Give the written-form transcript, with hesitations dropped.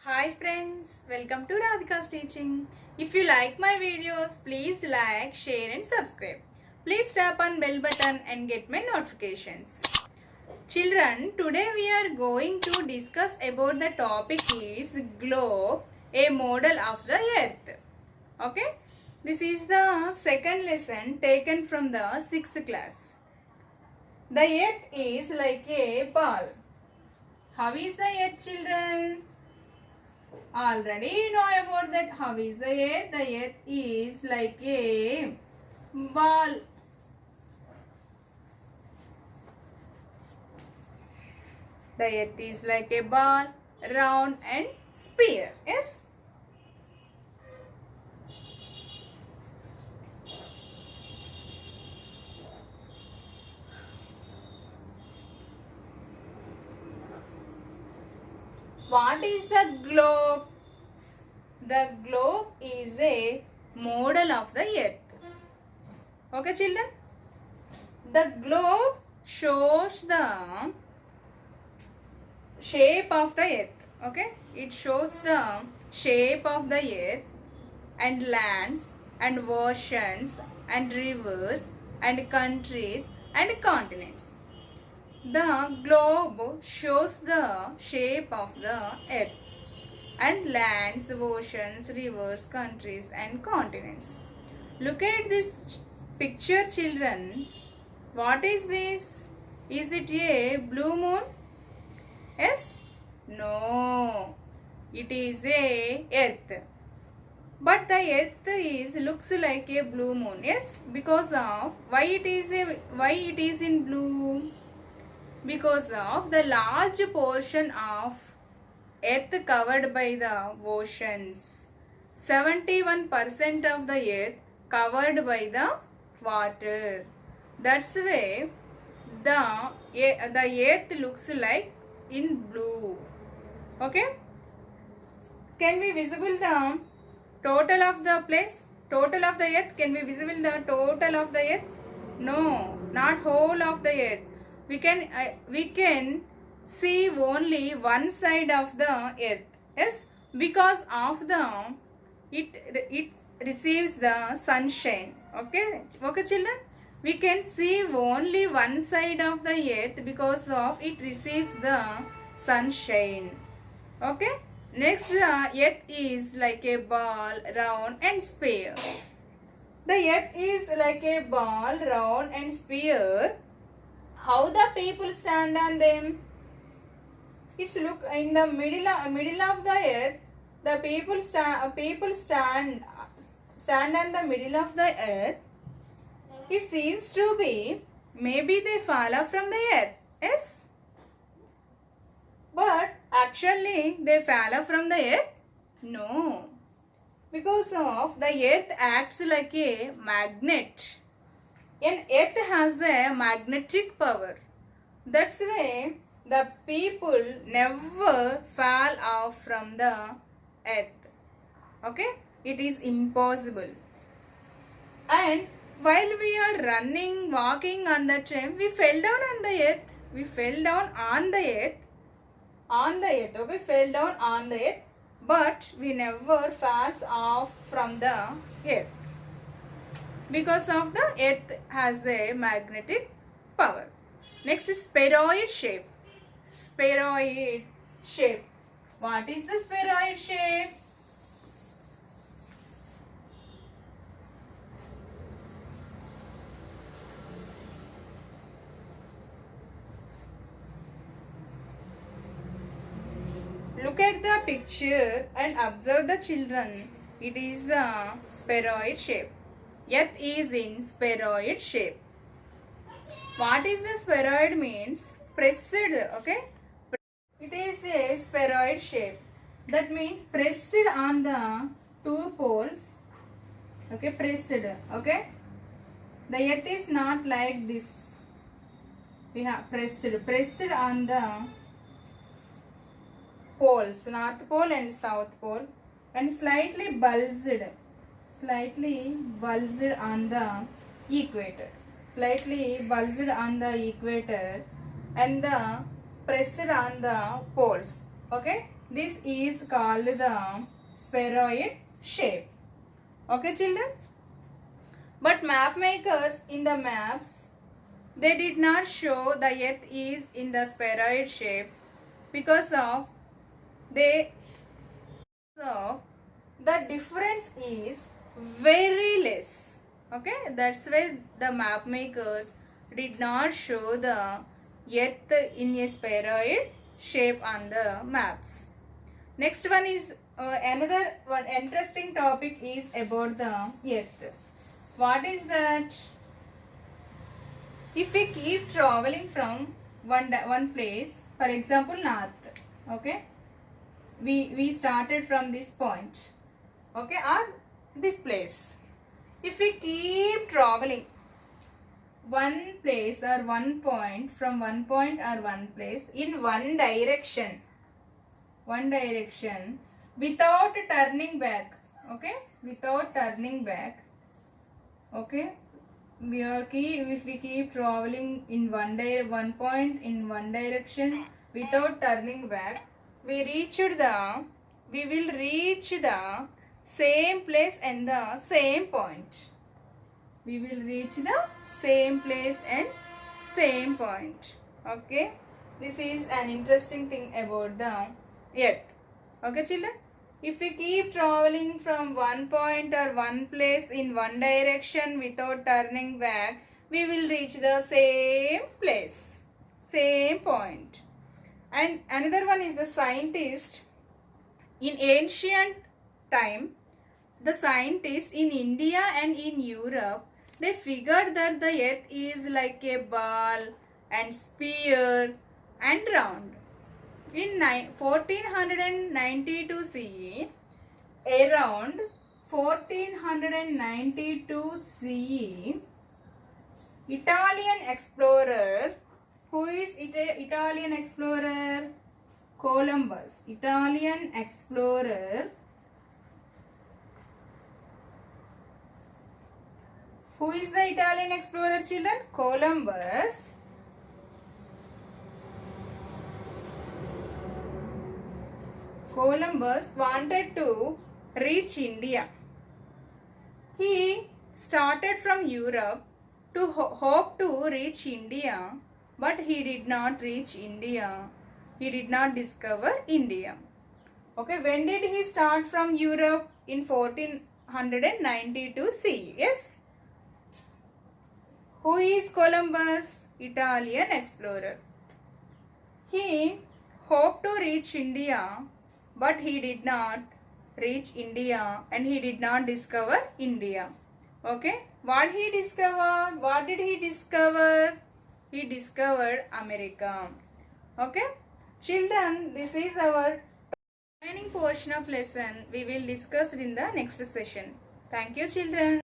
Hi friends, welcome to Radhika's teaching. If you like my videos, please like, share and subscribe. Please tap on bell button and get my notifications. Children, today we are going to discuss about the topic is globe, a model of the earth. Okay? This is the second lesson taken from the 6th class. The earth is like a ball. How is the earth, children? Already you know about that. How is the earth? The earth is like a ball. The earth is like a ball, round and sphere. Yes? What is the globe? The globe is a model of the earth. Okay, children? The globe shows the shape of the earth. Okay? It shows the shape of the earth and lands and oceans and rivers and countries and continents. The globe shows the shape of the earth and lands, oceans, rivers, countries and continents. Look at this picture, children. What is this? Is it a blue moon? Yes? No. It is a earth. But the earth looks like a blue moon. Yes? Because of why it is in blue? Because of the large portion of earth covered by the oceans. 71% of the earth covered by the water. That's why the earth looks like in blue. Okay? Can we visible the total of the place? Total of the earth? Can we visible the total of the earth? No, not whole of the earth. We can see only one side of the earth. Yes, because of the it receives the sunshine. Okay, children. We can see only one side of the earth because of it receives the sunshine. Okay. Next, the earth is like a ball, round and sphere. The earth is like a ball, round and sphere. How the people stand on them? It's look in the middle of the earth. The people stand on the middle of the earth. It seems to be maybe they fall off from the earth. Yes, but actually they fall off from the earth. No, because of the earth acts like a magnet. An earth has a magnetic power. That's why the people never fall off from the earth. Okay? It is impossible. And while we are running, walking on the train, we fell down on the earth. We fell down on the earth. On the earth. Okay? Fell down on the earth. But we never falls off from the earth. Because of the earth has a magnetic power. Next is spheroid shape. Spheroid shape. What is the spheroid shape? Look at the picture and observe the children. It is the spheroid shape. Earth is in spheroid shape. What is the spheroid means? Pressed, okay? It is a spheroid shape. That means pressed on the two poles. Okay, pressed, okay? The earth is not like this. We have pressed on the poles, north pole and south pole, and slightly bulged on the equator. Slightly bulged on the equator and the pressed on the poles. Okay? This is called the spheroid shape. Okay, children? But map makers in the maps, they did not show the earth is in the spheroid shape because of the difference is very less. Okay, that's why the map makers did not show the earth in a spheroid shape on the maps. Next one is another one interesting topic is about the earth. What is that? If we keep traveling from one place, for example north, okay, we started from this point, okay, or this place. If we keep traveling one place or one point from one point or one place in one direction without turning back, okay, without turning back, okay, if we keep traveling in one point in one direction without turning back, we will reach the same place and the same point. We will reach the same place and same point. Okay, this is an interesting thing about the earth. Okay, children, if we keep traveling from one point or one place in one direction without turning back, we will reach the same place, same point. And another one is the scientist. In ancient time, the scientists in India and in Europe, they figured that the earth is like a ball and sphere and round. In 1492 CE, around 1492 CE, Italian explorer, who is Italian explorer? Columbus. Italian explorer. Who is the Italian explorer, children? Columbus. Columbus wanted to reach India. He started from Europe to hope to reach India, but he did not reach India. He did not discover India. Okay, when did he start from Europe? In 1492 CE. Yes. Who is Columbus? Italian explorer. He hoped to reach India, but he did not reach India and he did not discover India. Okay, what he discovered? What did he discover? He discovered America. Okay, children, this is our remaining portion of lesson. We will discuss it in the next session. Thank you, children.